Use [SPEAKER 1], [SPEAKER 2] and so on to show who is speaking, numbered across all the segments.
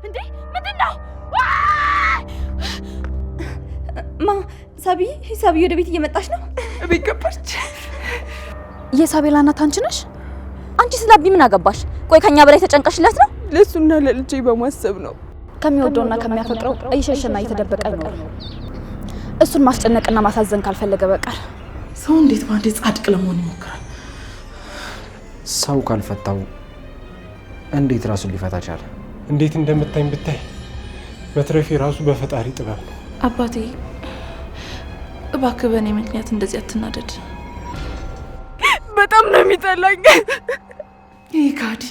[SPEAKER 1] እንዴ ምንድነው?
[SPEAKER 2] ሳቢ ወደ ቤት እየመጣች ነው።
[SPEAKER 3] ቤት ገባች።
[SPEAKER 4] የሳቤላ እናት አንቺ ነሽ? አንቺ ስላቢ ምን አገባሽ? ቆይ ከኛ በላይ ተጨንቀሽለት ነው?
[SPEAKER 3] ለሱና ለልጄ በማሰብ ነው።
[SPEAKER 4] ከሚወደውና ከሚያፈቅረው እየሸሸና እየተደበቀ ነው። እሱን ማስጨነቅና ማሳዘን ካልፈለገ በቀር
[SPEAKER 3] ሰው እንዴት ባንዴ ጻድቅ ለመሆን ይሞክራል?
[SPEAKER 5] ሰው ካልፈታው እንዴት ራሱን ሊፈታ ቻለ?
[SPEAKER 6] እንዴት እንደምታኝ ብታይ መትረፌ ራሱ በፈጣሪ ጥበብ ነው።
[SPEAKER 3] አባቴ እባክህ በእኔ ምክንያት እንደዚህ አትናደድ። በጣም ነው የሚጠላኝ። ይህ ካዲ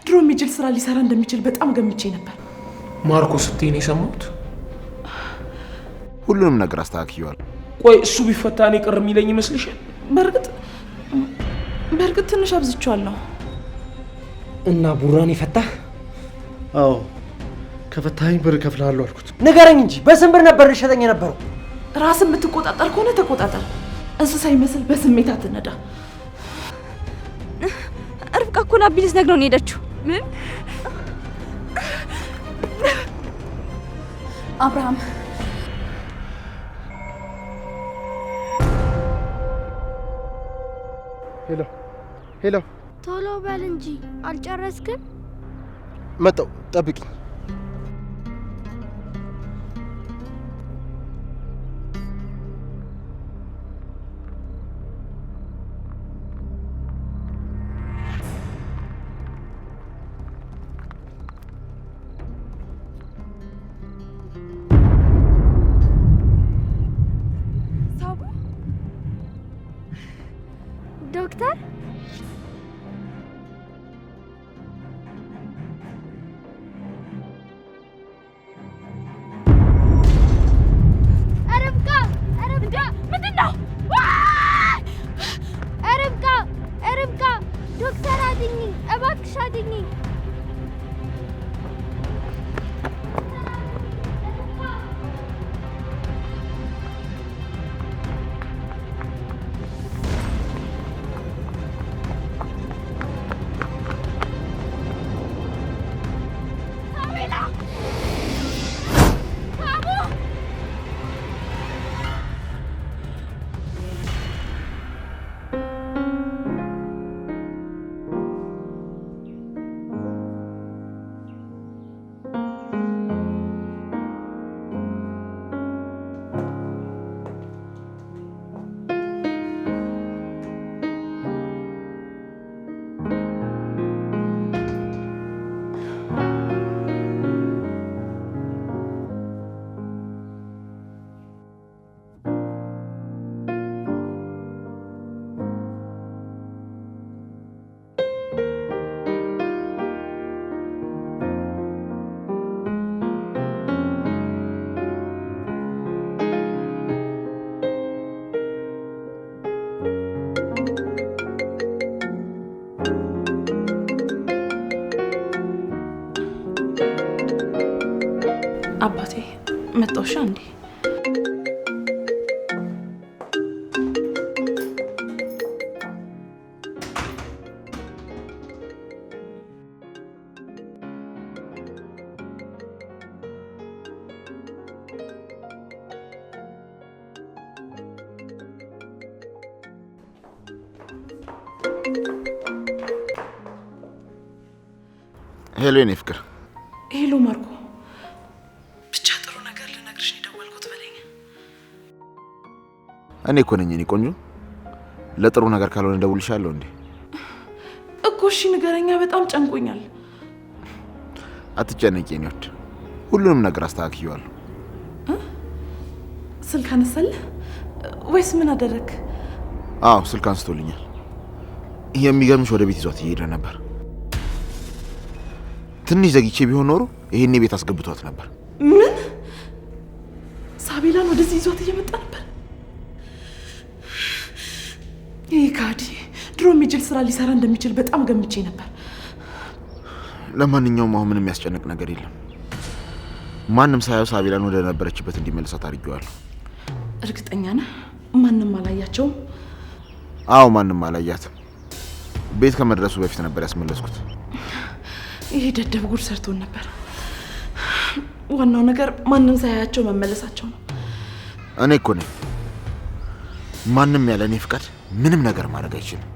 [SPEAKER 3] ድሮ የሚችል ስራ ሊሰራ እንደሚችል በጣም ገምቼ ነበር።
[SPEAKER 6] ማርኮ ስትይ ነው የሰማሁት።
[SPEAKER 7] ሁሉንም ነገር አስተካክየዋል።
[SPEAKER 6] ቆይ እሱ ቢፈታ እኔ ቅር የሚለኝ ይመስልሻል?
[SPEAKER 3] በእርግጥ ትንሽ አብዝቼዋለሁ።
[SPEAKER 5] እና ቡራን ይፈታህ?
[SPEAKER 8] አዎ ከፈታኝ ብር እከፍልሃለሁ አልኩት።
[SPEAKER 5] ንገረኝ እንጂ በስንት ብር ነበር ልሸጠኝ የነበረው?
[SPEAKER 3] ራስን የምትቆጣጠር ከሆነ ተቆጣጠር። እንስሳ ይመስል በስሜት አትነዳ።
[SPEAKER 2] ርብቃ እኮ ላቢ ልትነግረው ነው የሄደችው።
[SPEAKER 3] ምን?
[SPEAKER 4] አብርሃም
[SPEAKER 8] ሄሎ
[SPEAKER 1] ቶሎ በል እንጂ አልጨረስክም?
[SPEAKER 8] መጣሁ፣ ጠብቂኝ።
[SPEAKER 1] ዶክተር ርብቃ ዶክተር አድኝኝ እባክሽ አድኝኝ።
[SPEAKER 3] አባቴ መጣውሻ እንዴ?
[SPEAKER 7] ሄሎ የኔ ፍቅር።
[SPEAKER 3] ሄሎ ማርኮ። ብቻ ጥሩ ነገር ልነግርሽ ነው የደወልኩት በለኝ።
[SPEAKER 7] እኔ እኮ ነኝ የኔ ቆንጆ። ለጥሩ ነገር ካልሆነ ደውልሻለሁ እንዴ?
[SPEAKER 3] እኮ እሺ ንገረኛ፣ በጣም ጨንቆኛል።
[SPEAKER 7] አትጨነቂ የኔ ወድ፣ ሁሉንም ነገር አስተካክየዋለሁ።
[SPEAKER 3] ስልክ አነሳለህ ወይስ ምን አደረክ?
[SPEAKER 7] አዎ ስልክ አንስቶልኛል። የሚገርምሽ ወደ ቤት ይዟት እየሄደ ነበር። ትንሽ ዘግቼ ቢሆን ኖሮ ይሄኔ ቤት አስገብቷት ነበር።
[SPEAKER 3] ምን? ሳቤላን ወደዚህ ይዟት እየመጣ ነበር? ይህ ካዲ ድሮ የሚችል ስራ ሊሰራ እንደሚችል በጣም ገምቼ ነበር።
[SPEAKER 7] ለማንኛውም አሁን ምንም የሚያስጨንቅ ነገር የለም። ማንም ሳያው ሳቤላን ወደ ነበረችበት እንዲመለሳት አድርጌዋለሁ።
[SPEAKER 3] እርግጠኛ ነህ? ማንም አላያቸውም?
[SPEAKER 7] አዎ ማንም አላያትም። ቤት ከመድረሱ በፊት ነበር ያስመለስኩት።
[SPEAKER 3] ይሄ ደደብ ጉድ ሰርቶን ነበር። ዋናው ነገር ማንም ሳያያቸው መመለሳቸው ነው።
[SPEAKER 7] እኔ እኮ ነኝ ማንም ያለ እኔ ፍቃድ ምንም ነገር ማድረግ አይችልም።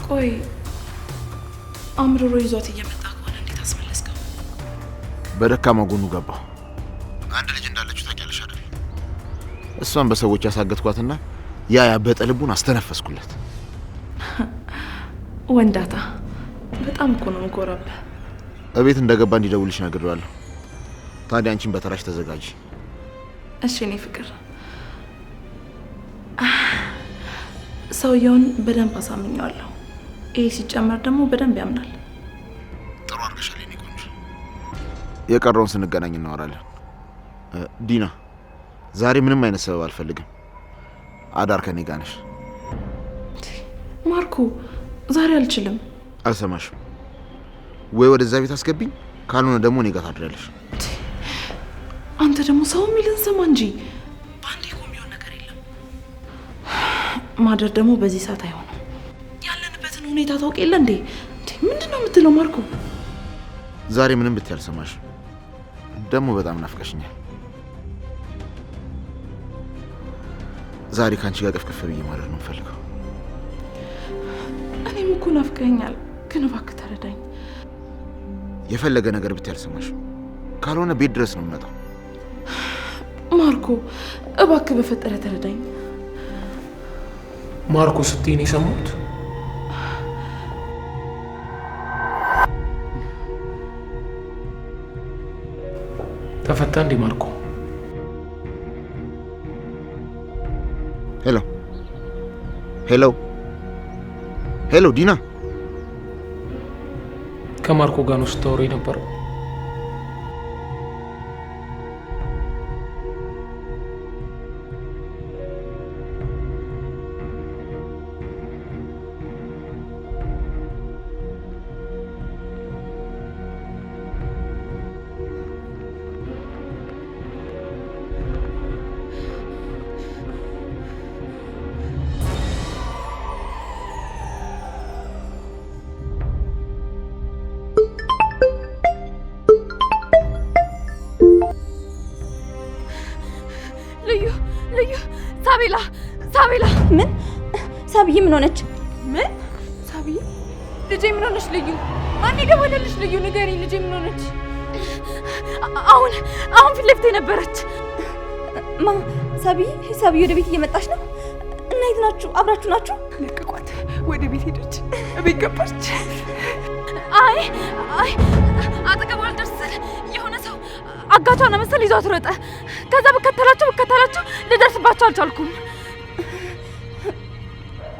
[SPEAKER 3] ቆይ አምርሮ ይዟት እየመጣ ከሆነ እንዴት አስመለስከው?
[SPEAKER 7] በደካማ ጎኑ ገባሁ። አንድ ልጅ እንዳለችው ታውቂያለሽ አይደል? እሷን በሰዎች ያሳገትኳትና ያ ያበጠ ልቡን አስተነፈስኩለት።
[SPEAKER 3] ወንዳታ በጣም እኮ ነው የምኮራብህ።
[SPEAKER 7] እቤት እንደገባ እንዲደውልሽ ነግሬዋለሁ። ታዲያ አንቺን በተራሽ ተዘጋጂ።
[SPEAKER 3] እሺ እኔ ፍቅር ሰውየውን በደንብ አሳምኘዋለሁ። ይሄ ሲጨመር ደግሞ በደንብ ያምናል።
[SPEAKER 7] ጥሩ አድርገሻል የኔ ቆንጆ። የቀረውን ስንገናኝ እናወራለን። ዲና ዛሬ ምንም አይነት ሰበብ አልፈልግም። አዳር ከኔ ጋር ነሽ።
[SPEAKER 3] ማርኮ ዛሬ አልችልም።
[SPEAKER 7] አልሰማሽም ወይ? ወደዛ ቤት አስገቢኝ፣ ካልሆነ ደግሞ እኔ ጋር ታድሪያለሽ።
[SPEAKER 3] አንተ ደግሞ ሰው የሚልን ስማ እንጂ ባንዴ እኮ የሚሆን ነገር የለም። ማደር ደግሞ በዚህ ሰዓት አይሆንም። ያለንበትን ሁኔታ ታውቅ የለ እንዴ? ምንድን ነው የምትለው ማርኮ?
[SPEAKER 7] ዛሬ ምንም ብትይ አልሰማሽም። ደግሞ በጣም ናፍቀሽኛል። ዛሬ ካንቺ ጋር ቅፍቅፍ ብዬ ማደር ነው የምፈልገው።
[SPEAKER 3] እኔም እኮ ናፍቀኛል፣ ግን እባክህ ተረዳኝ።
[SPEAKER 7] የፈለገ ነገር ብትይ አልሰማሽም። ካልሆነ ቤት ድረስ ነው የምመጣው።
[SPEAKER 3] ማርኮ እባክህ በፈጠረ ተረዳኝ።
[SPEAKER 6] ማርኮ ስትይ ነው የሰማሁት። ተፈታ እንዴ ማርኮ?
[SPEAKER 7] ሄሎ ሄሎ ሄሎ፣ ዲና
[SPEAKER 6] ከማርኮ ጋር ነው ስታወሪ የነበረው?
[SPEAKER 1] ልዩ ሳቤላ
[SPEAKER 2] ምን? ሳብዬ ምን ሆነች?
[SPEAKER 1] ምን? ሳብዬ ልጄ ምን ሆነች? ልዩ ማን ይገባልልሽ? ልዩ ንገሪ፣ ልጄ ምን ሆነች? አሁን ፊት ለፊት ነበረች።
[SPEAKER 2] ማ ሳብዬ ወደ ቤት እየመጣች ነው። እና የት ናችሁ? አብራችሁ ናችሁ?
[SPEAKER 3] ለቀቋት። ወደ ቤት ሄደች። ቤት ገባች።
[SPEAKER 1] አይ አጠገቧ አልደርስ ስል የሆነ ሰው አጋቿን መሰል ይዟት ሮጠ። ከዛ በከተላቸው ልደርስባቸው አልቻልኩም።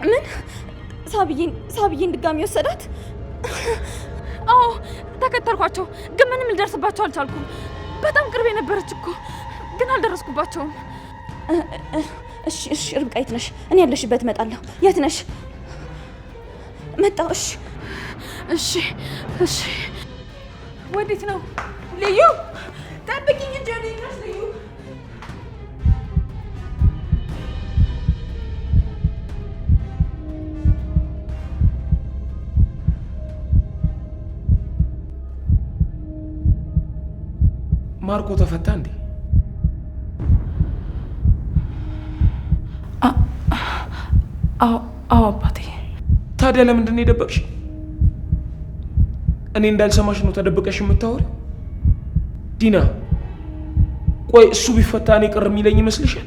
[SPEAKER 2] ምን? ሳብዬን ድጋሚ ወሰዳት?
[SPEAKER 1] አዎ ተከተልኳቸው፣ ግን ምንም ልደርስባቸው አልቻልኩም። በጣም ቅርቤ ነበረች እኮ ግን አልደረስኩባቸውም።
[SPEAKER 2] እሺ ርብቃ የት ነሽ? እኔ ያለሽበት እመጣለሁ። የት ነሽ? መጣሁ።
[SPEAKER 1] እሺ ወዴት ነው? ልዩ ጠብቂኝ እንጂ ወዴት ነሽ ልዩ?
[SPEAKER 6] ማርኮ ተፈታ እንዴ?
[SPEAKER 3] አዎ አባቴ።
[SPEAKER 6] ታዲያ ለምንድን ነው የደበቅሽ? እኔ እንዳልሰማሽ ነው ተደብቀሽ የምታወሪው? ዲና ቆይ እሱ ቢፈታ እኔ ቅር የሚለኝ ይመስልሻል?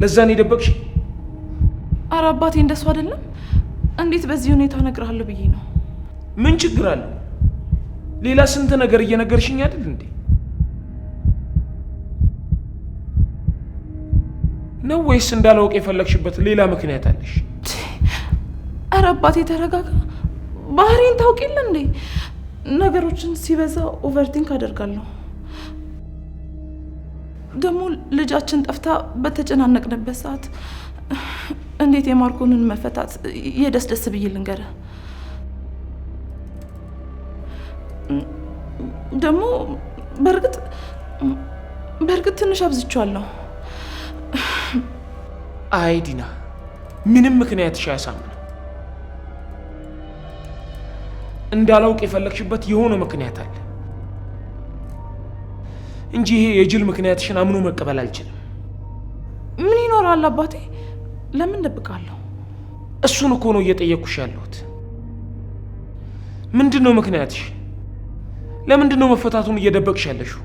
[SPEAKER 6] ለዛ ነው የደበቅሽ?
[SPEAKER 3] ኧረ አባቴ እንደሱ አይደለም። እንዴት በዚህ ሁኔታ እነግርሃለሁ ብዬ ነው።
[SPEAKER 6] ምን ችግር አለው? ሌላ ስንት ነገር እየነገርሽኝ አይደል እንዴ? ነው ወይስ እንዳላውቅ የፈለግሽበት ሌላ ምክንያት አለሽ?
[SPEAKER 3] ኧረ አባቴ ተረጋጋ። ባህሪን ታውቅ የለ እንዴ? ነገሮችን ሲበዛ ኦቨርቲንክ አደርጋለሁ። ደግሞ ልጃችን ጠፍታ በተጨናነቅንበት ሰዓት እንዴት የማርኮንን መፈታት የደስደስ ብዬ ልንገርህ። ደግሞ በእርግጥ ትንሽ አብዝቼዋለሁ።
[SPEAKER 6] አይ ዲና፣ ምንም ምክንያትሽ አያሳምንም። እንዳላውቅ የፈለግሽበት የሆነ ምክንያት አለ እንጂ ይሄ የጅል ምክንያትሽን አምኖ መቀበል አልችልም።
[SPEAKER 3] ምን ይኖራል አባቴ? ለምን ደብቃለሁ?
[SPEAKER 6] እሱን እኮ ነው እየጠየቅኩሽ ያለሁት። ምንድነው ምክንያትሽ? ለምንድነው መፈታቱን እየደበቅሽ ያለሽው?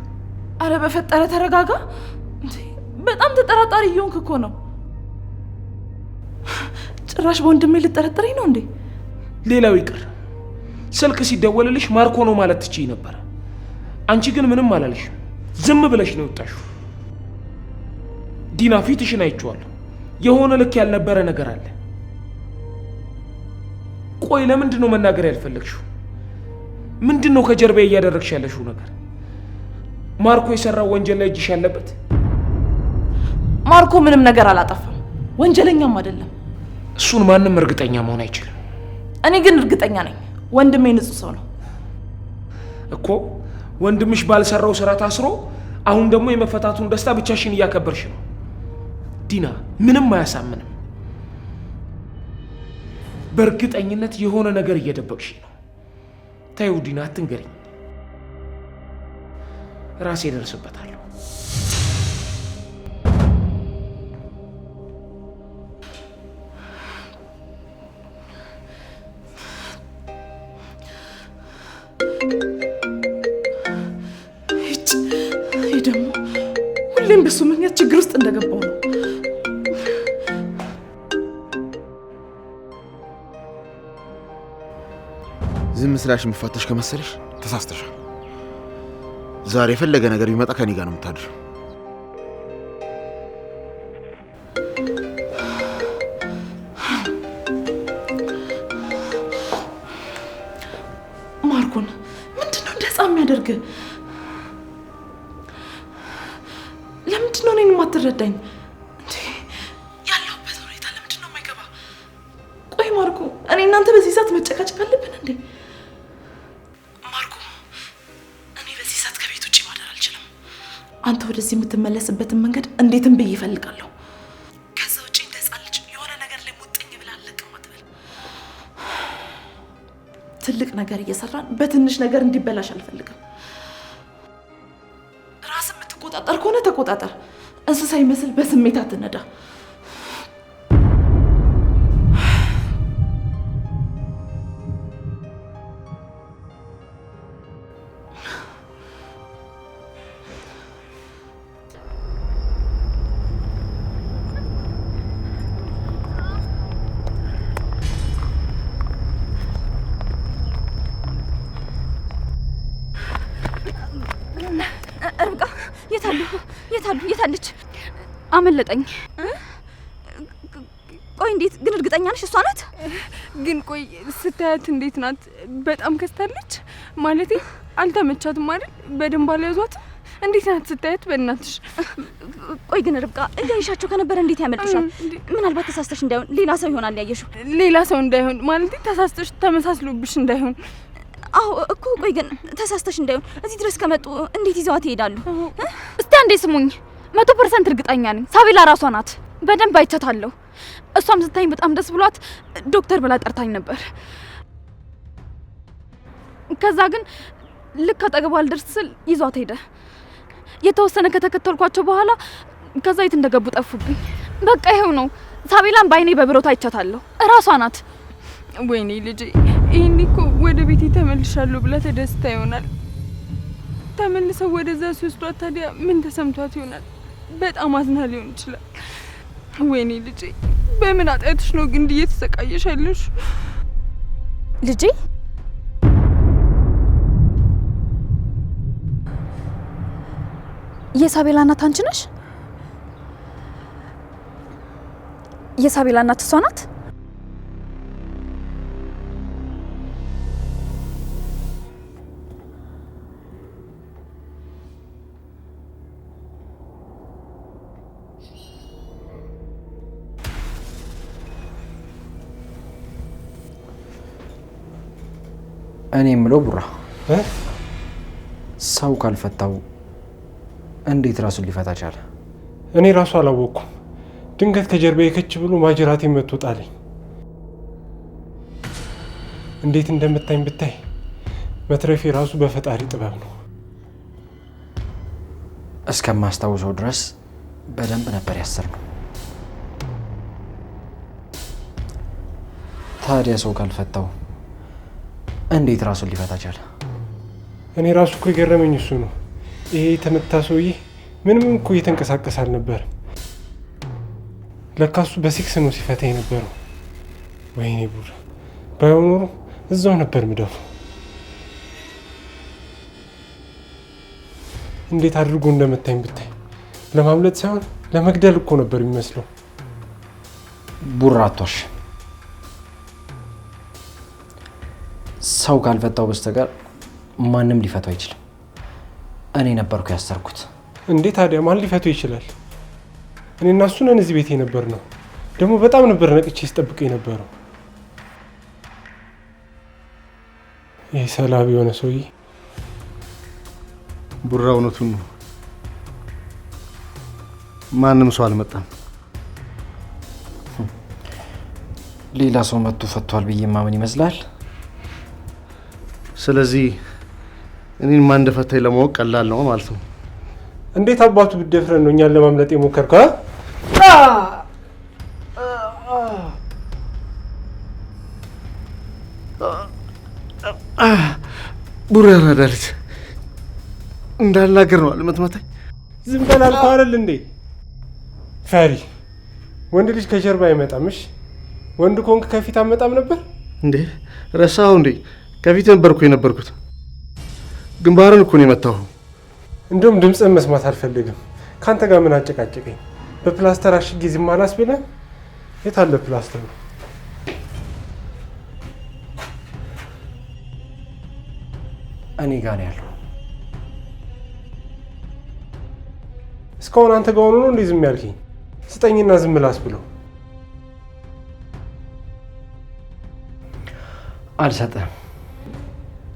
[SPEAKER 3] አረ በፈጠረ ተረጋጋ። በጣም ተጠራጣሪ እየሆንክ እኮ ነው። ጭራሽ በወንድሜ ልጠረጥረኝ ነው እንዴ?
[SPEAKER 6] ሌላው ይቅር፣ ስልክ ሲደወልልሽ ማርኮ ነው ማለት ትችይ ነበር። አንቺ ግን ምንም አላልሽም። ዝም ብለሽ ነው የወጣሽው። ዲና፣ ፊትሽን አይቼዋለሁ። የሆነ ልክ ያልነበረ ነገር አለ። ቆይ ለምንድን ነው መናገር ያልፈለግሽው? ምንድን ነው ከጀርባዬ እያደረግሽ ያለሽው ነገር? ማርኮ የሰራው ወንጀል ላይ እጅሽ ያለበት?
[SPEAKER 3] ማርኮ ምንም ነገር አላጠፋም፣ ወንጀለኛም አይደለም።
[SPEAKER 6] እሱን ማንም እርግጠኛ መሆን አይችልም።
[SPEAKER 3] እኔ ግን እርግጠኛ ነኝ፣ ወንድሜ ንጹህ ሰው ነው
[SPEAKER 6] እኮ። ወንድምሽ ባልሰራው ስራ ታስሮ አሁን ደግሞ የመፈታቱን ደስታ ብቻሽን እያከበርሽ ነው። ዲና፣ ምንም አያሳምንም። በእርግጠኝነት የሆነ ነገር እየደበቅሽ ነው። ታዩ ዲና፣ አትንገሪኝ፣ ራሴ ደርስበታለሁ።
[SPEAKER 3] ይህ ደግሞ ሁሌም በሱ ምክንያት ችግር ውስጥ እንደገባው ነው።
[SPEAKER 7] ዝም ስላሽ መፋተሽ ከመሰለሽ ተሳስተሻል። ዛሬ የፈለገ ነገር ቢመጣ ከኔ ጋር ነው የምታድሪው።
[SPEAKER 3] ማርኮን ምንድነው እንደ ህፃን የሚያደርግ? ለምንድነው እኔን የማትረዳኝ? ያለሁበት ሁኔታ ለምንድነው የማይገባ? ቆይ ማርኮ፣ እኔ እናንተ በዚህ ሰዓት መጨቃጨቅ አለብን እንዴ? ማርኮ፣ እኔ በዚህ ሰዓት ከቤት ውጭ ማደር አልችልም። አንተ ወደዚህ የምትመለስበትን መንገድ እንዴትም ብዬ እፈልጋለሁ። ከዛ ውጭ እንደ ህፃን ልጅ የሆነ ነገር ላይ ሙጥኝ ብላ አለቅም አትበል። ትልቅ ነገር እየሰራን በትንሽ ነገር እንዲበላሽ አልፈልግም። ራስ የምትቆጣጠር ከሆነ ተቆጣጠር። እንስሳ ይመስል በስሜት አትነዳ።
[SPEAKER 2] ርብቃ የታለች?
[SPEAKER 1] አመለጠኝ።
[SPEAKER 2] ቆይ እንዴት ግን እርግጠኛ ነሽ እሷ ናት?
[SPEAKER 1] ግን ቆይ ስታያት እንዴት ናት? በጣም ከስታለች። ማለቴ አልተመቻትም አይደል? በደንብ አልያዟትም። እንዴት ናት ስታያት? በእናትሽ
[SPEAKER 2] ቆይ ግን ርብቃ እያይሻቸው ከነበረ እንዴት ያመልጥሻል? ምናልባት ተሳስተሽ እንዳይሆን ሌላ ሰው ይሆናል ያየሽው።
[SPEAKER 1] ሌላ ሰው እንዳይሆን ማለቴ ተሳስተሽ ተመሳስሎብሽ እንዳይሆን።
[SPEAKER 2] አዎ እኮ ቆይ ግን ተሳስተሽ እንዳይሆን እዚህ ድረስ ከመጡ እንዴት ይዘዋት ይሄዳሉ?
[SPEAKER 1] እስቲ አንዴ ስሙኝ። 100% እርግጠኛ ነኝ ሳቤላ ራሷ ናት። በደንብ አይቻታለሁ። እሷም ስታይኝ በጣም ደስ ብሏት ዶክተር ብላ ጠርታኝ ነበር። ከዛ ግን ልክ አጠገቧ አልደርስ ስል ይዟት ሄደ። የተወሰነ ከተከተልኳቸው በኋላ ከዛ የት እንደገቡ ጠፉብኝ። በቃ ይሄው ነው። ሳቤላን በአይኔ በብሮት አይቻታለሁ። እራሷ ናት። ወይኔ ልጄ፣ ይሄኔ እኮ ወደ ቤቴ ተመልሻለሁ ብላ ተደስታ ይሆናል። ተመልሰው ወደዛ ሲወስዷት ታዲያ ምን ተሰምቷት ይሆናል? በጣም አዝና ሊሆን ይችላል። ወይኔ ልጄ፣ በምን አጣትሽ ነው ግን እየተሰቃየሽ ያለሽ?
[SPEAKER 2] ልጄ
[SPEAKER 4] የሳቤላ እናት አንቺ ነሽ? የሳቤላ እናት እሷ ናት?
[SPEAKER 5] እኔ የምለው ቡራ ሰው ካልፈታው እንዴት ራሱን ሊፈታ ቻለ?
[SPEAKER 6] እኔ ራሱ አላወቅኩም። ድንገት ከጀርባዬ ከች ብሎ ማጅራቴ መጥቶ ጣለኝ። እንዴት እንደምታኝ ብታይ መትረፌ ራሱ በፈጣሪ ጥበብ ነው።
[SPEAKER 5] እስከማስታውሰው ድረስ በደንብ ነበር ያሰርነው። ታዲያ ሰው ካልፈታው እንዴት ራሱን ሊፈታ ቻለ?
[SPEAKER 6] እኔ ራሱ እኮ የገረመኝ እሱ ነው። ይሄ የተመታ ሰውዬ ምንም እኮ እየተንቀሳቀስ አልነበረም። ለካሱ በሴክስ ነው ሲፈታ የነበረው። ወይኔ ቡራ፣ ባይሆን ኖሮ እዛው ነበር ምደፉ። እንዴት አድርጎ እንደመታኝ ብታይ። ለማምለጥ ሳይሆን ለመግደል እኮ ነበር የሚመስለው።
[SPEAKER 5] ቡራ አቷሽ ሰው ካልፈታው በስተቀር ማንም ሊፈታው አይችልም። እኔ ነበርኩ ያሰርኩት።
[SPEAKER 6] እንዴ ታዲያ ማን ሊፈታው ይችላል? እኔና እሱ ነን እዚህ ቤት የነበር ነው። ደግሞ በጣም ነበር ነቅቼ ስጠብቅ የነበረው። ይህ ሰላቢ የሆነ ሰውዬ
[SPEAKER 8] ቡራ እውነቱን ነው። ማንም ሰው አልመጣም።
[SPEAKER 5] ሌላ ሰው መጥቶ ፈቷል ብዬ ማመን ይመስላል።
[SPEAKER 8] ስለዚህ እኔን ማን እንደፈታኝ ለማወቅ ቀላል ነው ማለት ነው።
[SPEAKER 6] እንዴት አባቱ ብደፍረን ነው እኛን ለማምለጥ የሞከርከው?
[SPEAKER 8] ቡራ ያራዳልች እንዳልናገር ነው አልመትመታኝ።
[SPEAKER 6] ዝም በል አልኩህ አይደል እንዴ? ፈሪ ወንድ ልጅ ከጀርባ አይመጣም። እሺ ወንድ ኮንክ ከፊት አመጣም ነበር
[SPEAKER 8] እንዴ? ረሳው እንዴ? ከፊት ነበርኩ የነበርኩት። ግንባርን እኮ ነው የመታው።
[SPEAKER 6] እንደውም ድምፅህን መስማት አልፈልግም። ካንተ ጋር ምን አጨቃጨቀኝ? በፕላስተር አሽጌ ዝም አላስብልህም? የት አለ ፕላስተሩ?
[SPEAKER 5] እኔ ጋር ነው ያለው።
[SPEAKER 6] እስካሁን አንተ ጋር ሆኖ ነው እንዴ ዝም ያልከኝ? ስጠኝና ዝም ላስ ብሎ።
[SPEAKER 5] አልሰጥህም።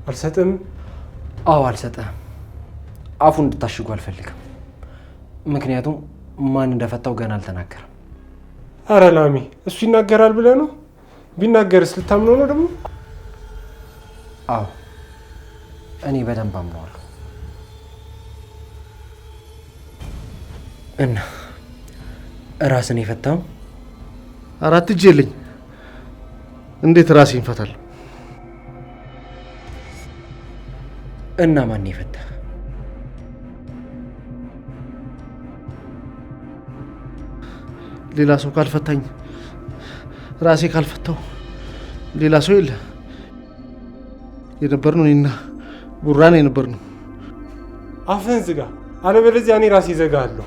[SPEAKER 6] አልሰጥም?
[SPEAKER 5] አዎ አልሰጥህም። አፉ እንድታሽጉ አልፈልግም። ምክንያቱም ማን እንደፈታው ገና አልተናገረም።
[SPEAKER 6] አረ ላሚ፣ እሱ ይናገራል ብለህ ነው? ቢናገርስ ልታምነው ነው ደግሞ?
[SPEAKER 5] አዎ እኔ በደንብ አምነዋለሁ። እና ራስን የፈታው?
[SPEAKER 8] አራት እጅ የለኝ። እንዴት ራሴን እፈታለሁ?
[SPEAKER 5] እና ማን የፈታ?
[SPEAKER 8] ሌላ ሰው ካልፈታኝ፣ ራሴ ካልፈታው ሌላ ሰው የለ። የነበርነው እኔና ቡራ ነው የነበርነው።
[SPEAKER 6] አፍህን ዝጋ፣ አለበለዚያ እኔ ራሴ እዘጋለሁ።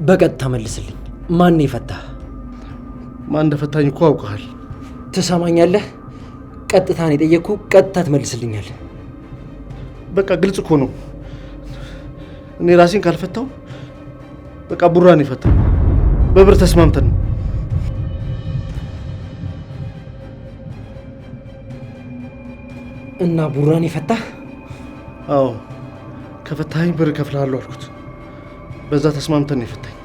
[SPEAKER 5] በቀጥታ መልስልኝ። ማን የፈታ?
[SPEAKER 8] ማን እንደፈታኝ እኮ አውቀሃል።
[SPEAKER 5] ትሰማኛለህ? ቀጥታ ነው የጠየቅኩህ፣ ቀጥታ ትመልስልኛለህ።
[SPEAKER 8] በቃ ግልጽ እኮ ነው። እኔ ራሴን ካልፈታው በቃ ቡራ ነው የፈታው። በብር ተስማምተን ነው።
[SPEAKER 5] እና ቡራን የፈታህ?
[SPEAKER 8] አዎ ከፈታኝ ብር እከፍልሃለሁ አልኩት። በዛ ተስማምተን ነው የፈታኝ።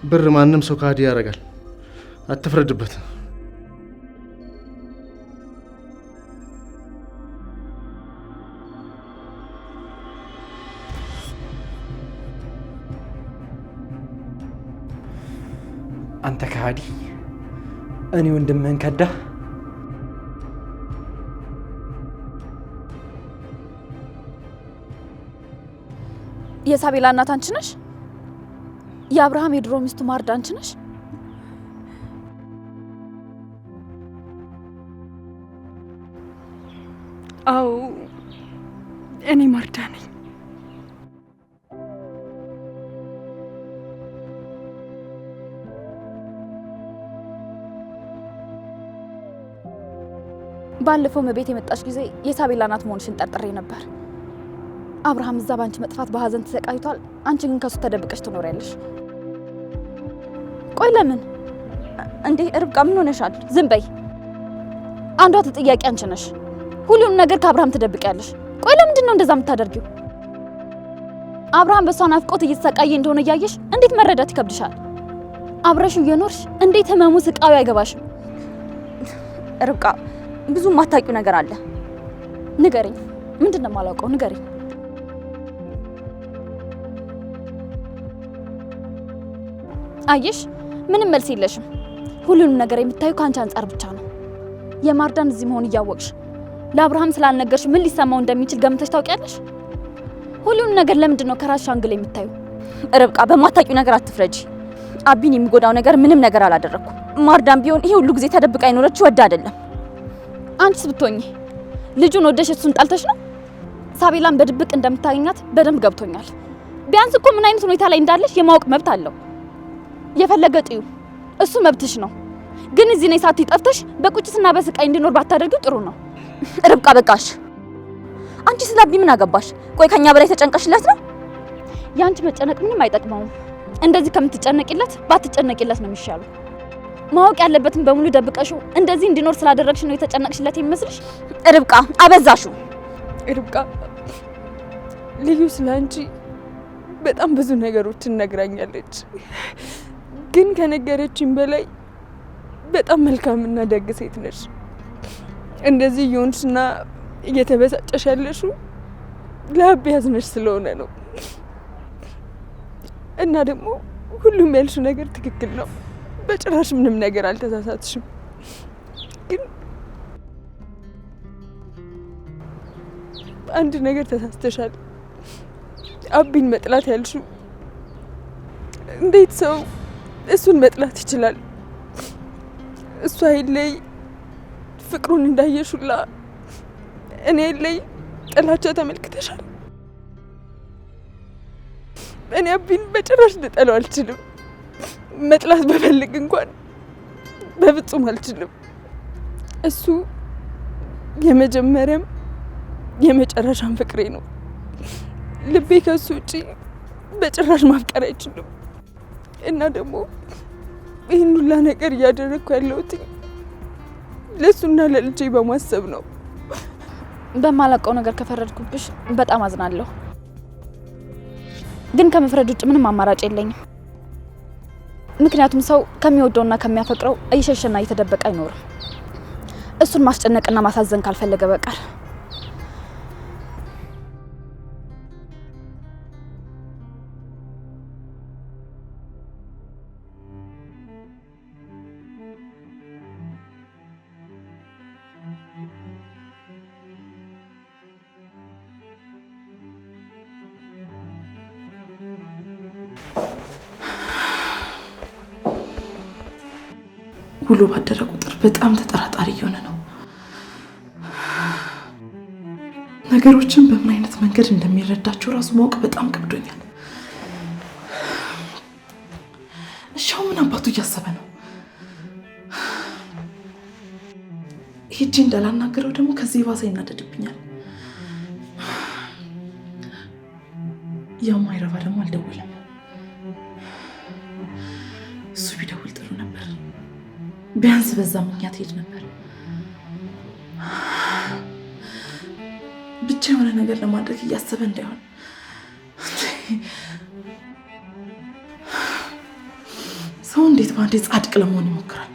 [SPEAKER 8] ብር ማንም ሰው ካዲ ያደርጋል። አትፍረድበት።
[SPEAKER 5] አንተ ካዲ፣ እኔ ወንድምህን ከዳህ።
[SPEAKER 4] የሳቤላ እናት አንቺ ነሽ? የአብርሃም የድሮ ሚስቱ ማርዳ አንቺ ነሽ?
[SPEAKER 1] አዎ እኔ ማርዳ ነኝ።
[SPEAKER 4] ባለፈው ቤት የመጣሽ ጊዜ የሳቤላ ናት መሆንሽን ጠርጥሬ ነበር። አብርሃም እዛ ባንቺ መጥፋት በሀዘን ተሰቃይቷል። አንቺ ግን ከሱ ተደብቀሽ ትኖሪያለሽ። ቆይ ለምን
[SPEAKER 2] እንዴ? ርብቃ ምን ሆነሻል?
[SPEAKER 4] ዝም በይ። አንዷ ተጠያቂ አንቺ ነሽ። ሁሉንም ነገር ከአብርሃም ትደብቂያለሽ። ቆይ ለምንድን ነው እንደዛ የምታደርጊው? አብርሃም በሷ ናፍቆት እየተሰቃየ እንደሆነ እያየሽ እንዴት መረዳት ይከብድሻል? አብረሽ እየኖርሽ እንዴት ህመሙ ስቃዩ አይገባሽም?
[SPEAKER 2] ርብቃ ብዙ ማታውቂው ነገር አለ።
[SPEAKER 4] ንገሪኝ። ምንድን ነው የማላውቀው? ንገሪኝ። አየሽ፣ ምንም መልስ የለሽም። ሁሉንም ነገር የምታዩ ከአንቺ አንጻር ብቻ ነው። የማርዳን እዚህ መሆን እያወቅሽ ለአብርሃም ስላልነገርሽ ምን ሊሰማው እንደሚችል ገምተሽ ታውቂያለሽ? ሁሉንም ነገር ለምንድን ነው ከራስሽ አንግል የምታዩ?
[SPEAKER 2] ርብቃ በማታውቂው ነገር አትፍረጂ። አቢን የሚጎዳው ነገር ምንም ነገር አላደረኩም። ማርዳን ቢሆን ይሄ ሁሉ ጊዜ ተደብቃ የኖረችው ወዳ አይደለም።
[SPEAKER 4] አንቺስ ብትሆኚ ልጁን ወደሽ እሱን ጣልተሽ ነው? ሳቤላን በድብቅ እንደምታገኛት በደንብ ገብቶኛል። ቢያንስ እኮ ምን አይነት ሁኔታ ላይ እንዳለሽ የማወቅ መብት አለው። የፈለገ ጥዩ፣ እሱ መብትሽ ነው። ግን እዚህ ነይ ሳትይ ጠፍተሽ በቁጭትና በስቃይ እንዲኖር ባታደርጊው ጥሩ ነው።
[SPEAKER 2] ርብቃ በቃሽ። አንቺ ስለ አቢ ምን አገባሽ? ቆይ ከኛ በላይ ተጨንቀሽለት ነው?
[SPEAKER 4] ያንቺ መጨነቅ ምንም አይጠቅመውም። እንደዚህ ከምትጨነቂለት ባትጨነቂለት ነው የሚሻለው። ማወቅ ያለበትን በሙሉ ደብቀሽው እንደዚህ እንዲኖር ስላደረግሽ ነው የተጨነቅሽለት የሚመስልሽ?
[SPEAKER 2] ርብቃ አበዛሹ።
[SPEAKER 1] ርብቃ ልዩ ስላንቺ በጣም ብዙ ነገሮችን ነግራኛለች። ግን ከነገረችኝ በላይ በጣም መልካምና ደግ ሴት ነሽ። እንደዚህ እየሆንሽና እየተበሳጨሽ ያለሽው ለአቢ ያዝነሽ ስለሆነ ነው። እና ደግሞ ሁሉም ያልሽው ነገር ትክክል ነው። በጭራሽ ምንም ነገር አልተሳሳትሽም። ግን አንድ ነገር ተሳስተሻል። አቢን መጥላት ያልሽው እንዴት ሰው እሱን መጥላት ይችላል? እሷ ላይ ፍቅሩን እንዳየሹላ እኔ ላይ ጥላቻ ተመልክተሻል። እኔ አቢን በጭራሽ ልጠላው አልችልም። መጥላት በፈልግ እንኳን በፍጹም አልችልም። እሱ የመጀመሪያም የመጨረሻም ፍቅሬ ነው። ልቤ ከሱ ውጪ በጭራሽ ማፍቀር አይችልም። እና ደግሞ ይህን ሁላ ነገር እያደረግኩ ያለሁት ለሱና ለልጄ በማሰብ ነው።
[SPEAKER 4] በማላውቀው ነገር ከፈረድኩብሽ በጣም አዝናለሁ። ግን ከመፍረድ ውጭ ምንም አማራጭ የለኝም። ምክንያቱም ሰው ከሚወደውና ከሚያፈቅረው እየሸሸና እየተደበቀ አይኖርም። እሱን ማስጨነቅና ማሳዘን ካልፈለገ በቀር።
[SPEAKER 3] ውሎ ባደረ ቁጥር በጣም ተጠራጣሪ እየሆነ ነው። ነገሮችን በምን አይነት መንገድ እንደሚረዳቸው ራሱ ማወቅ በጣም ከብዶኛል። እሻው ምን አባቱ እያሰበ ነው? ሂጂ እንዳላናገረው ደግሞ ከዚህ ባሰ ይናደድብኛል። ያው ማይረባ ደግሞ አልደወለም። እሱ ቢደውል ጥሩ ነበር። ቢያንስ በዛ ምክንያት ሄድ ነበር። ብቻ የሆነ ነገር ለማድረግ እያሰበ እንዳይሆን። ሰው እንዴት በአንዴ ጻድቅ ለመሆን ይሞክራል?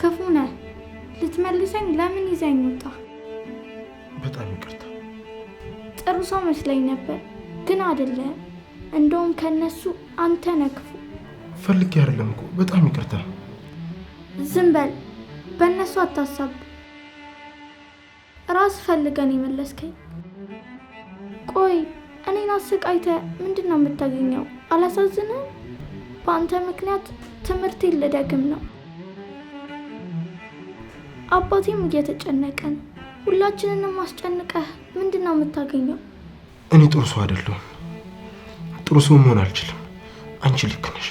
[SPEAKER 9] ክፉ ነህ። ልትመልሰኝ ለምን ይዘኝ ወጣ?
[SPEAKER 8] በጣም ይቅርታ።
[SPEAKER 9] ጥሩ ሰው መስለኝ ነበር፣ ግን አይደለም። እንደውም ከነሱ አንተ ነህ ክፉ።
[SPEAKER 8] ፈልጌ አይደለም እኮ። በጣም ይቅርታ።
[SPEAKER 9] ዝም በል። በእነሱ አታሳብ። ራስ ፈልገን የመለስከኝ። ቆይ እኔን አሰቃይተህ ምንድን ነው የምታገኘው? አላሳዝንም? በአንተ ምክንያት ትምህርቴን ልደግም ነው። አባቴም እየተጨነቀ ነው። ሁላችንንም አስጨንቀህ ምንድን ነው የምታገኘው?
[SPEAKER 6] እኔ ጥሩ ሰው አይደለሁም። ጥሩ ሰው መሆን አልችልም። አንቺ ልክ ነሽ።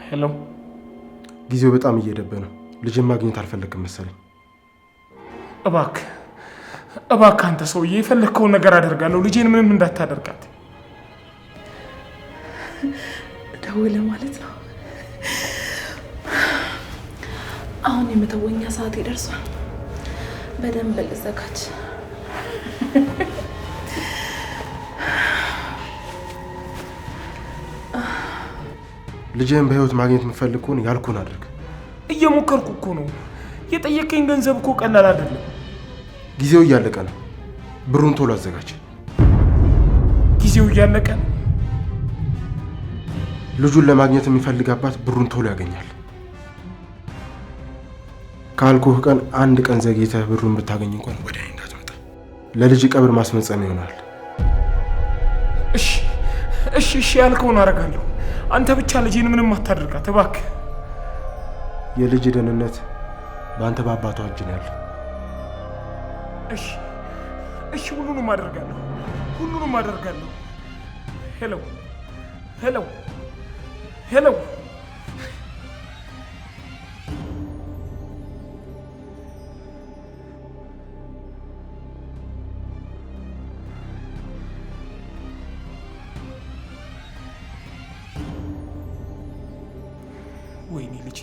[SPEAKER 6] ሄሎ።
[SPEAKER 8] ጊዜው በጣም እየሄደብህ ነው። ልጅን ማግኘት አልፈለግም መሰለኝ።
[SPEAKER 6] እባክህ አንተ ሰውዬ የፈለግከውን ነገር አደርጋለሁ። ልጄን ምንም እንዳታደርጋት።
[SPEAKER 3] ደውለ ማለት ነው። አሁን የመተወኛ ሰዓት ይደርሷል። በደንብ ልዘጋጅ።
[SPEAKER 8] ልጅህን በህይወት ማግኘት የምትፈልግ ከሆነ ያልኩህን አድርግ።
[SPEAKER 6] እየሞከርኩ እኮ ነው። የጠየቀኝ ገንዘብ እኮ ቀላል አይደለም።
[SPEAKER 8] ጊዜው እያለቀ ነው። ብሩን ቶሎ አዘጋጅ።
[SPEAKER 6] ጊዜው እያለቀ ነው?
[SPEAKER 8] ልጁን ለማግኘት የሚፈልግ አባት ብሩን ቶሎ ያገኛል። ካልኩህ ቀን አንድ ቀን ዘግይተህ ብሩን ብታገኝ እንኳን ወደ እኔ እንዳትመጣ። ለልጅ ቀብር ማስፈጸም ይሆናል።
[SPEAKER 6] እሺ ያልከውን አደርጋለሁ። አንተ ብቻ ልጄን ምንም አታደርጋት እባክህ።
[SPEAKER 8] የልጅ ደህንነት በአንተ በአባቷ እጅ ነው ያለው።
[SPEAKER 6] እሺ ሁሉንም አደርጋለሁ። ሄሎ ወይኔ ልጄ።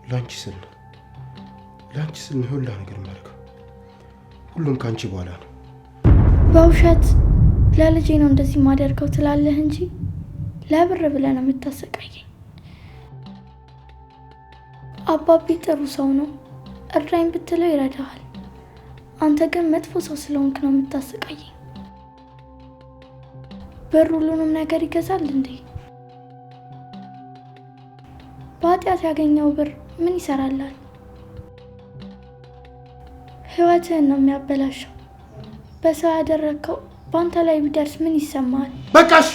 [SPEAKER 8] ለአንቺ ስል ነው ሁላ ነገር የማደርገው። ሁሉም ከአንቺ በኋላ ነው።
[SPEAKER 9] በውሸት ለልጄ ነው እንደዚህ ማደርገው ትላለህ እንጂ ለብር ብለህ ነው የምታሰቃየኝ። አባቢ ጥሩ ሰው ነው፣ እርዳኝ ብትለው ይረዳሃል። አንተ ግን መጥፎ ሰው ስለሆንክ ነው የምታሰቃየኝ። ብር ሁሉንም ነገር ይገዛል እንዴ? በኃጢአት ያገኘው ብር ምን ይሰራላል? ህይወትህን ነው የሚያበላሸው። በሰው ያደረግከው በአንተ ላይ ቢደርስ ምን ይሰማል?
[SPEAKER 8] በቃሽ!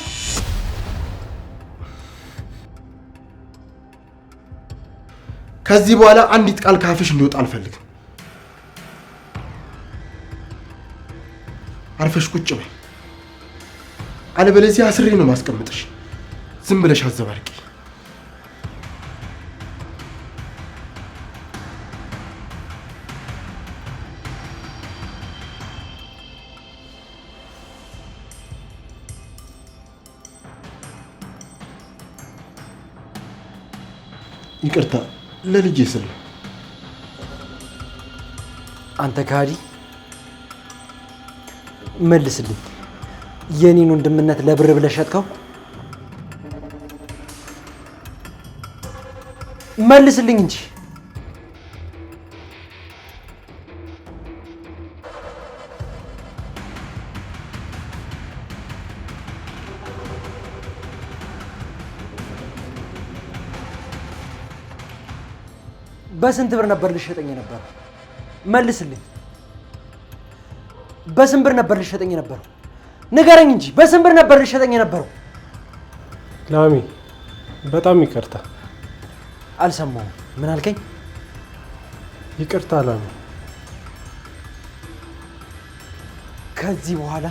[SPEAKER 8] ከዚህ በኋላ አንዲት ቃል ካፍሽ እንዲወጣ አልፈልግም። አርፈሽ ቁጭ በይ፣ አለበለዚያ አስሬ ነው ማስቀምጥሽ። ዝም ብለሽ አዘባርቂ። ይቅርታ፣ ለልጄ ስል ነው።
[SPEAKER 5] አንተ ካዲ መልስልኝ። የኔን ወንድምነት ለብር ብለህ ሸጥከው? መልስልኝ እንጂ። በስንት ብር ነበር ልሸጠኝ የነበረው? መልስልኝ። በስንት ብር ነበር ልሸጠኝ የነበረው? ንገረኝ እንጂ በስንት ብር ነበር ልሸጠኝ የነበረው?
[SPEAKER 10] ላሚ በጣም ይቅርታ።
[SPEAKER 5] አልሰማሁም። ምን አልከኝ?
[SPEAKER 10] ይቅርታ ላሚ።
[SPEAKER 5] ከዚህ በኋላ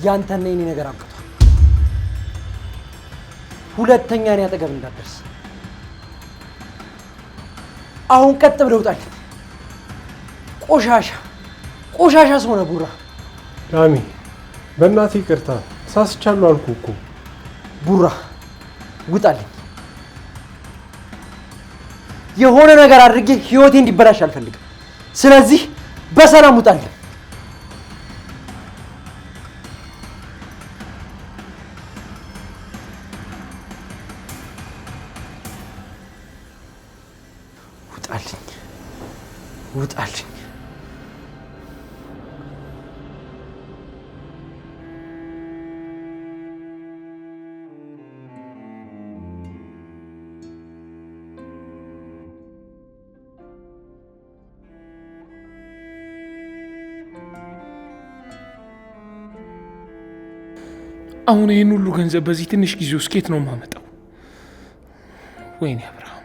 [SPEAKER 5] ያንተና የኔ ነገር አብቅቷል። ሁለተኛ እኔ አጠገብ እንዳትደርስ። አሁን ቀጥ ብለህ ውጣልኝ። ቆሻሻ ሰው ነህ ቡራ።
[SPEAKER 10] ላሚ በእናትህ ይቅርታ ሳስቻለሁ አልኩህ እኮ።
[SPEAKER 5] ቡራ ውጣልኝ። የሆነ ነገር አድርጌ ህይወቴ እንዲበላሽ አልፈልግም። ስለዚህ በሰላም ውጣልኝ። ውጣልኝ።
[SPEAKER 6] አሁን ይህን ሁሉ ገንዘብ በዚህ ትንሽ ጊዜ ውስጥ ከየት ነው የማመጣው? ወይኔ አብርሃም።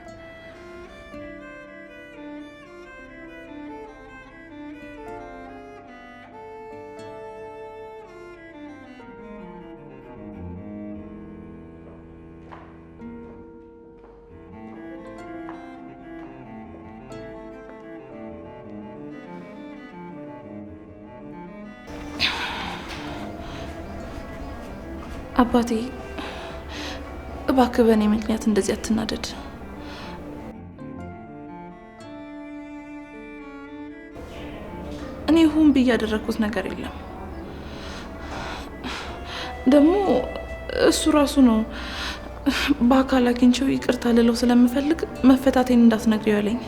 [SPEAKER 3] አባቴ እባክህ በእኔ ምክንያት እንደዚህ አትናደድ። እኔ ሁን ብዬ ያደረኩት ነገር የለም። ደግሞ እሱ ራሱ ነው በአካል አግኝቼው ይቅርታ ልለው ስለምፈልግ መፈታቴን እንዳትነግሪው ያለኝ።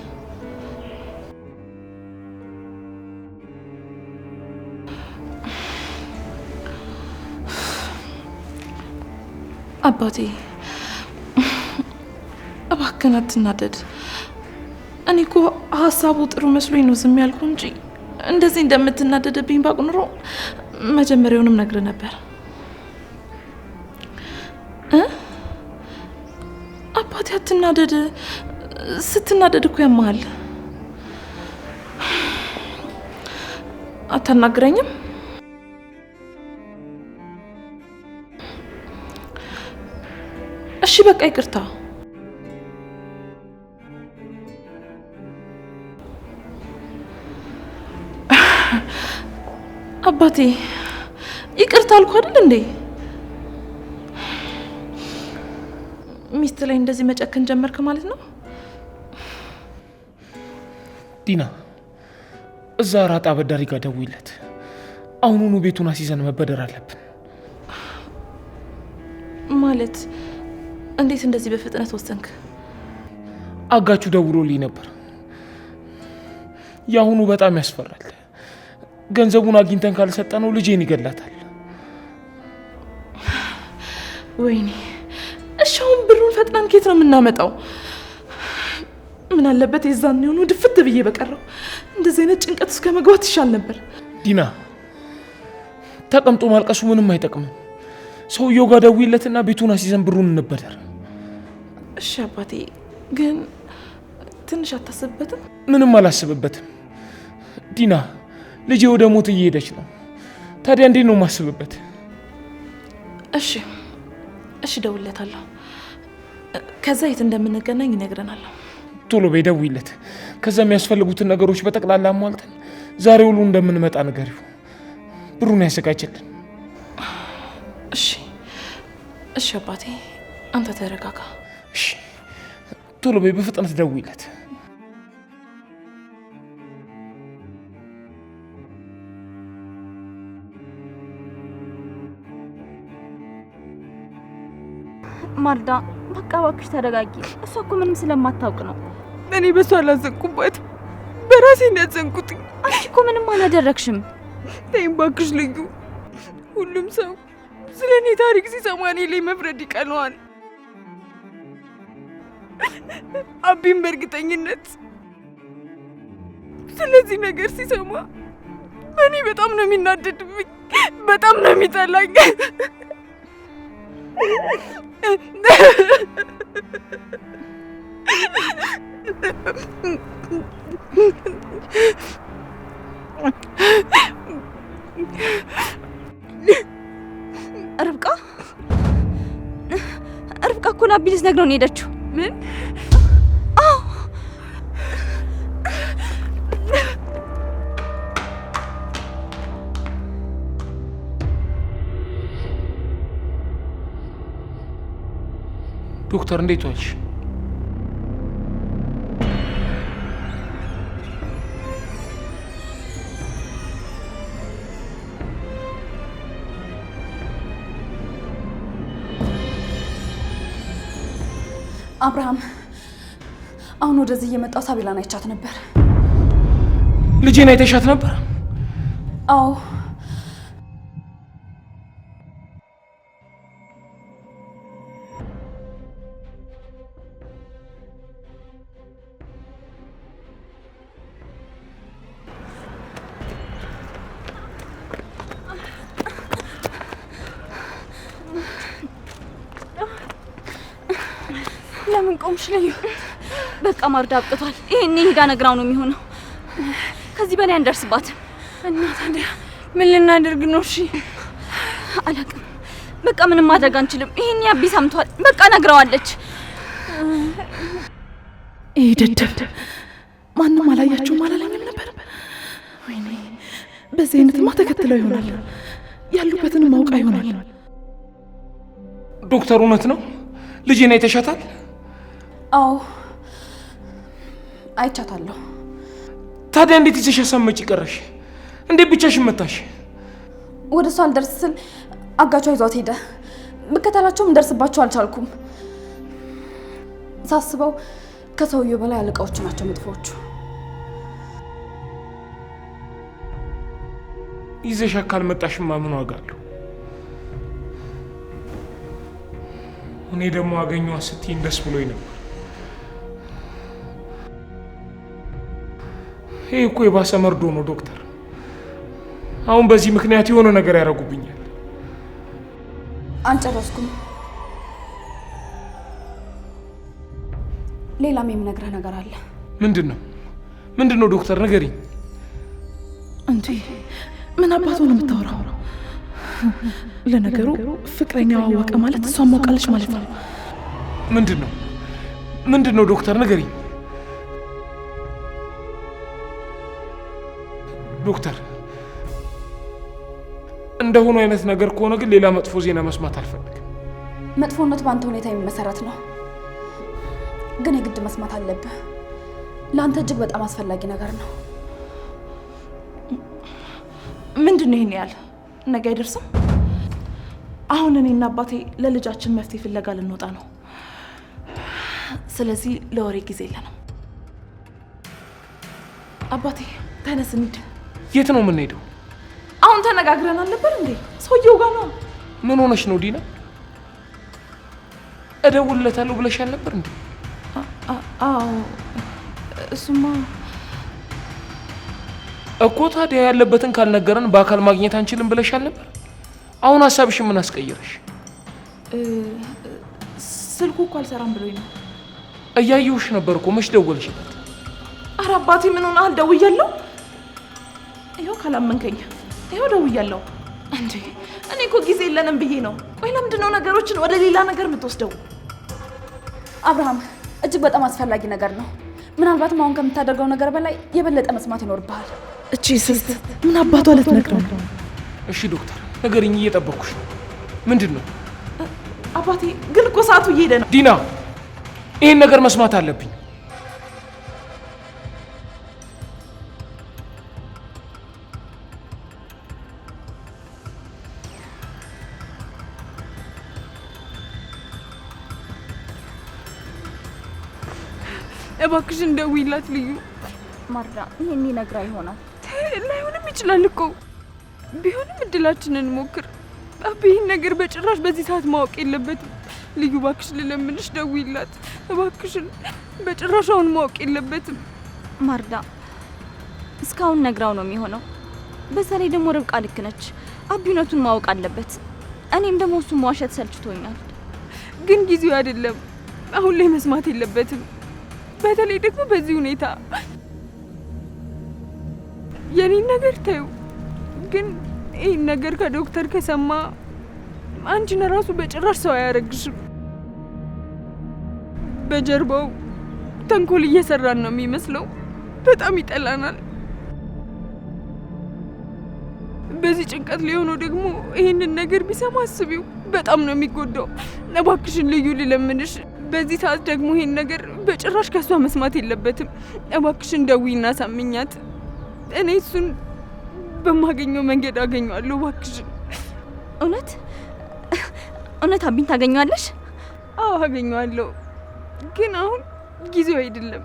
[SPEAKER 3] አባቴ እባክህን አትናደድ። እኔ እኮ ሀሳቡ ጥሩ መስሎኝ ነው ዝም ያልኩ እንጂ እንደዚህ እንደምትናደድብኝ ባውቅ ኖሮ መጀመሪያውንም ነግርህ ነበር። አባቴ አትናደድ። ስትናደድ እኮ ያማሃል። አታናግረኝም? እሺ በቃ ይቅርታ። አባቴ ይቅርታ አልኩ አይደል እንዴ? ሚስት ላይ እንደዚህ መጨከን ጀመርክ ማለት ነው?
[SPEAKER 6] ዲና እዛ ራጣ አበዳሪ ጋር ደውይለት። አሁኑኑ ቤቱን አስይዘን መበደር አለብን።
[SPEAKER 3] ማለት እንዴት እንደዚህ በፍጥነት ወሰንክ?
[SPEAKER 6] አጋቹ ደውሎልኝ ነበር። ያሁኑ በጣም ያስፈራል። ገንዘቡን አግኝተን ካልሰጠነው ልጄን ይገላታል።
[SPEAKER 3] ወይኔ እሺ አሁን ብሩን ፈጥነን ከየት ነው የምናመጣው? ምን አለበት የዛን የሆኑ ድፍት ብዬ በቀረው። እንደዚህ አይነት ጭንቀት እስከ መግባት ይሻል ነበር።
[SPEAKER 6] ዲና ተቀምጦ ማልቀሱ ምንም አይጠቅምም። ሰውየው ጋር ደውይለትና ቤቱን አስይዘን ብሩን እንበደር።
[SPEAKER 3] እሺ አባቴ ግን ትንሽ አታስብበትም?
[SPEAKER 6] ምንም አላስብበትም ዲና። ልጄ ወደ ሞት እየሄደች ነው። ታዲያ እንዴት ነው የማስብበት?
[SPEAKER 3] እሺ ደውለታለሁ። ከዛ የት እንደምንገናኝ ይነግረናል።
[SPEAKER 6] ቶሎ በይ ደውይለት። ከዛ የሚያስፈልጉትን ነገሮች በጠቅላላ አሟልተን ዛሬ ሁሉ እንደምንመጣ ንገሪው። ብሩን ያዘጋጅልን። እሺ አባቴ አንተ ተረጋጋ። እሺ ቶሎ በይ በፍጥነት ደውይለት።
[SPEAKER 2] ማርዳ በቃ እባክሽ ተረጋጊ። እሷ እኮ ምንም ስለማታውቅ ነው።
[SPEAKER 1] እኔ በሷ አላዘንኩባትም፣ በራሴ ነው ያዘንኩት።
[SPEAKER 2] አንቺ እኮ ምንም አላደረግሽም።
[SPEAKER 1] ተይኝ እባክሽ ልዩ። ሁሉም ሰው ስለ እኔ ታሪክ ሲሰማ እኔ ላይ መፍረድ ይቀነዋል። አቢም በእርግጠኝነት ስለዚህ ነገር ሲሰማ እኔ በጣም ነው የሚናደድብኝ፣ በጣም ነው የሚጠላኝ።
[SPEAKER 2] ርብቃ ለአቢ ልትነግረው ነው የሄደችው።
[SPEAKER 1] ምን?
[SPEAKER 6] ዶክተር እንዴት ዋልሽ?
[SPEAKER 4] አብርሃም፣ አሁን ወደዚህ እየመጣው ሳቢላን አይቻት ነበር።
[SPEAKER 6] ልጄን አይተሻት ነበር?
[SPEAKER 4] አዎ።
[SPEAKER 2] ለምን ቆምሽ ልዩ? በቃ ማርዳ አብቅቷል። ይሄኔ ሄዳ ነግራው ነው የሚሆነው። ከዚህ በላይ አንደርስባትም።
[SPEAKER 1] እና ታዲያ ምን ልናደርግ ነው? እሺ
[SPEAKER 2] አላውቅም። በቃ ምንም ማድረግ አንችልም። ይሄኔ አቢ ሰምቷል። በቃ ነግራዋለች።
[SPEAKER 3] ይሄ ደደብ ማንም አላያችሁም አላለኝም ነበር? ወይኔ በዚህ አይነትማ ተከትለው ይሆናል። ያሉበትንም አውቃ ይሆናል።
[SPEAKER 6] ዶክተር እውነት ነው? ልጄን አይተሻታል?
[SPEAKER 4] አዎ አይቻታለሁ።
[SPEAKER 6] ታዲያ እንዴት ይዘሽ አሳመጪ ቀረሽ? እንዴት ብቻሽን መታሽ?
[SPEAKER 4] ወደ እሷ አልደርስ ስል አጋቿ ይዟት ሄደ። ብከተላቸውም እንደርስባቸው አልቻልኩም። ሳስበው ከሰውየው በላይ አለቃዎቹ ናቸው መጥፎዎቹ።
[SPEAKER 6] ይዘሽ ካልመጣሽማ ምን ዋጋ አለው? እኔ ደግሞ አገኘኋት ስትይኝ ደስ ብሎኝ ነበር። ይሄ እኮ የባሰ መርዶ ነው ዶክተር። አሁን በዚህ ምክንያት የሆነ ነገር ያደርጉብኛል።
[SPEAKER 4] አልጨረስኩም። ሌላም የምነግርህ ነገር አለ።
[SPEAKER 6] ምንድን ነው ዶክተር ንገሪኝ።
[SPEAKER 3] እንዴ ምን አባቱ ነው የምታወራው? ለነገሩ ፍቅረኛዋ አወቀ ማለት እሷን ማውቃለች ማለት ነው።
[SPEAKER 6] ምንድን ነው ዶክተር ንገሪኝ። ዶክተር እንደሆነ አይነት ነገር ከሆነ ግን ሌላ መጥፎ ዜና መስማት አልፈልግም።
[SPEAKER 4] መጥፎነት በአንተ ሁኔታ የሚመሰረት ነው፣ ግን የግድ መስማት አለብህ። ለአንተ እጅግ በጣም አስፈላጊ ነገር ነው።
[SPEAKER 3] ምንድን ነው ይሄን ያህል? ነገ አይደርስም? አሁን እኔና አባቴ ለልጃችን መፍትሄ ፍለጋ ልንወጣ ነው። ስለዚህ ለወሬ ጊዜ የለንም። አባቴ ተነስ እንሂድ።
[SPEAKER 6] የት ነው የምንሄደው?
[SPEAKER 3] አሁን ተነጋግረን አልነበር እንዴ? ሰውየው ጋር ነው።
[SPEAKER 6] ምን ሆነሽ ነው ዲና? እደውልለታለሁ ብለሻል ነበር እንዴ?
[SPEAKER 3] አዎ እሱማ
[SPEAKER 6] እኮ ታዲያ ያለበትን ካልነገረን በአካል ማግኘት አንችልም ብለሻል ነበር። አሁን ሀሳብሽ ምን አስቀየረሽ?
[SPEAKER 3] ስልኩ እኮ አልሰራም ብሎኝ ነው።
[SPEAKER 6] እያየሁሽ ነበር እኮ መች ደወልሽለት?
[SPEAKER 3] ኧረ አባቴ ምን ሆነሃል? ደውያለሁ። ይኸው ካላመንከኝ ይኸው ደውያለሁ። እንዴ እኔ እኮ ጊዜ የለንም ብዬ ነው። ቆይ ለምንድን ነው ነገሮችን ወደ ሌላ ነገር የምትወስደው?
[SPEAKER 4] አብርሃም እጅግ በጣም አስፈላጊ ነገር ነው። ምናልባትም አሁን ከምታደርገው ነገር በላይ የበለጠ መስማት ይኖርብሃል።
[SPEAKER 3] እቺ ስስት ምን አባቷ ልትነግረው ነው?
[SPEAKER 6] እሺ ዶክተር ንገሪኝ፣ እየጠበኩሽ ነው። ምንድን ነው?
[SPEAKER 3] አባቴ ግን እኮ ሰዓቱ እየሄደ ነው።
[SPEAKER 6] ዲና ይህን ነገር መስማት አለብኝ።
[SPEAKER 1] እባክሽን ደውይላት ልዩ።
[SPEAKER 2] ማርዳ ይሄን ይነግራ ይሆናል።
[SPEAKER 1] ላይሆንም ይችላል እኮ። ቢሆንም እድላችንን እንሞክር። አቤ ይህን ነገር በጭራሽ በዚህ ሰዓት ማወቅ የለበትም። ልዩ እባክሽ ልለምንሽ፣ ደውይላት እባክሽን። በጭራሽ አሁን ማወቅ የለበትም።
[SPEAKER 2] ማርዳ እስካሁን ነግራው ነው የሚሆነው። በዛ ላይ ደግሞ ርብቃ ልክ ነች። አቢ እውነቱን ማወቅ አለበት። እኔም ደግሞ እሱን መዋሸት ሰልችቶኛል።
[SPEAKER 1] ግን ጊዜው አይደለም። አሁን ላይ መስማት የለበትም። በተለይ ደግሞ በዚህ ሁኔታ የኔን ነገር ታዩ። ግን ይህን ነገር ከዶክተር ከሰማ አንቺን ራሱ በጭራሽ ሰው አያረግሽም። በጀርባው ተንኮል እየሰራን ነው የሚመስለው። በጣም ይጠላናል። በዚህ ጭንቀት ሊሆነው ደግሞ ይሄንን ነገር ቢሰማ አስቢው፣ በጣም ነው የሚጎዳው። እባክሽን ልዩ ልለምንሽ፣ በዚህ ሰዓት ደግሞ ይሄን ነገር በጭራሽ ከሷ መስማት የለበትም። እባክሽን ደዊና ሳምኛት። እኔ እሱን በማገኘው መንገድ አገኘዋለሁ። እባክሽን።
[SPEAKER 2] እውነት አቢን ታገኘዋለሽ?
[SPEAKER 1] አዎ አገኘዋለሁ፣ ግን አሁን ጊዜው አይደለም።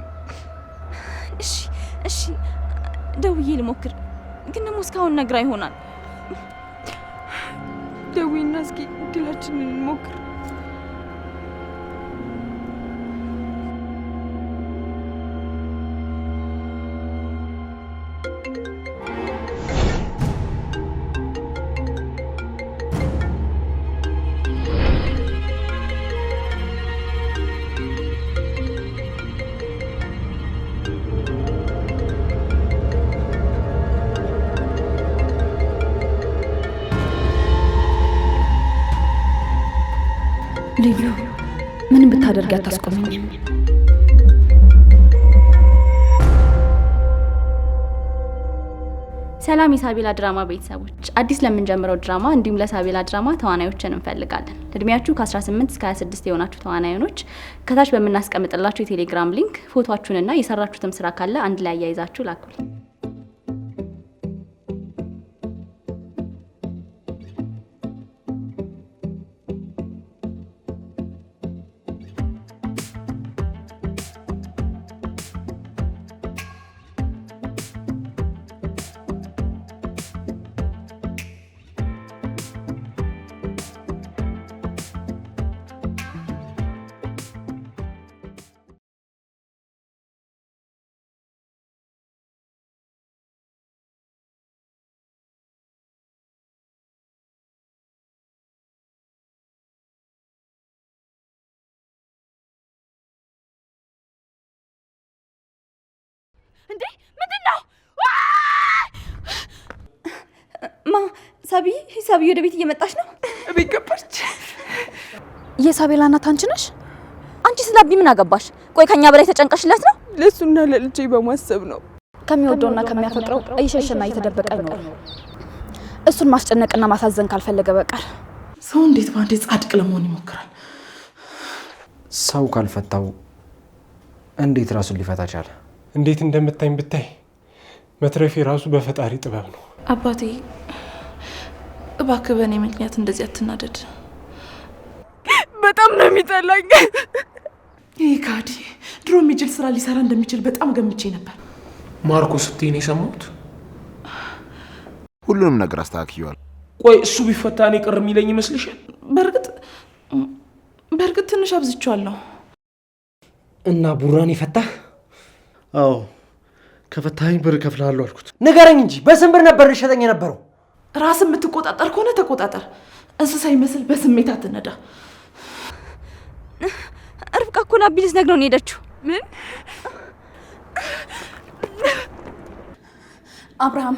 [SPEAKER 2] እሺ ደውዬ ልሞክር። ግን ደግሞ እስካሁን ነግራ ይሆናል።
[SPEAKER 1] ደዊና እስኪ እድላችንን እንሞክር።
[SPEAKER 4] ልዩ ምንም ብታደርጊ አታስቆመኝም።
[SPEAKER 2] ሰላም የሳቤላ ድራማ ቤተሰቦች፣ አዲስ ለምንጀምረው ድራማ እንዲሁም ለሳቤላ ድራማ ተዋናዮችን እንፈልጋለን። እድሜያችሁ ከ18 እስከ 26 የሆናችሁ ተዋናዮች ከታች በምናስቀምጥላችሁ የቴሌግራም ሊንክ ፎቶአችሁንና የሰራችሁትም ስራ ካለ አንድ ላይ አያይዛችሁ ላኩልኝ።
[SPEAKER 1] እንዴ ምንድነው?
[SPEAKER 2] ሳቢ ወደ ቤት እየመጣች ነው።
[SPEAKER 1] ቤት ገባች።
[SPEAKER 4] የሳቤላ እናት አንቺ ነሽ? አንቺ ስለ አቢ ምን አገባሽ? ቆይ ከኛ በላይ ተጨንቀሽለት ነው?
[SPEAKER 1] ለሱና ለልጄ በማሰብ ነው።
[SPEAKER 4] ከሚወደውና ከሚያፈቅረው እየሸሸና እየተደበቀ ነው። እሱን ማስጨነቅና ማሳዘን ካልፈለገ በቀር
[SPEAKER 3] ሰው እንዴት ባንዴ ጻድቅ ለመሆን ይሞክራል?
[SPEAKER 5] ሰው ካልፈታው እንዴት ራሱን ሊፈታ ቻለ?
[SPEAKER 10] እንዴት እንደምታኝ ብታይ መትረፌ ራሱ በፈጣሪ ጥበብ ነው።
[SPEAKER 3] አባቴ እባክህ በእኔ ምክንያት እንደዚህ አትናደድ።
[SPEAKER 1] በጣም ነው የሚጠላኝ።
[SPEAKER 3] ይህ ካዲ ድሮ የሚችል ስራ ሊሰራ እንደሚችል በጣም ገምቼ ነበር።
[SPEAKER 6] ማርኮ ስትይ ነው የሰማሁት።
[SPEAKER 7] ሁሉንም ነገር አስተካክየዋል።
[SPEAKER 6] ቆይ እሱ ቢፈታ እኔ ቅር የሚለኝ ይመስልሻል?
[SPEAKER 3] በእርግጥ ትንሽ አብዝቼዋለሁ።
[SPEAKER 5] እና ቡራን ይፈታህ?
[SPEAKER 8] አዎ ከፈታኝ ብር እከፍልሃለሁ አልኩት።
[SPEAKER 5] ንገረኝ እንጂ በስንት ብር ነበር ልሸጠኝ የነበረው?
[SPEAKER 3] ራስን የምትቆጣጠር ከሆነ ተቆጣጠር። እንስሳ ይመስል በስሜት አትነዳ።
[SPEAKER 2] ርብቃ እኮ ለአቢ ልትነግረው ነው የሄደችው።
[SPEAKER 1] ምን?
[SPEAKER 4] አብርሃም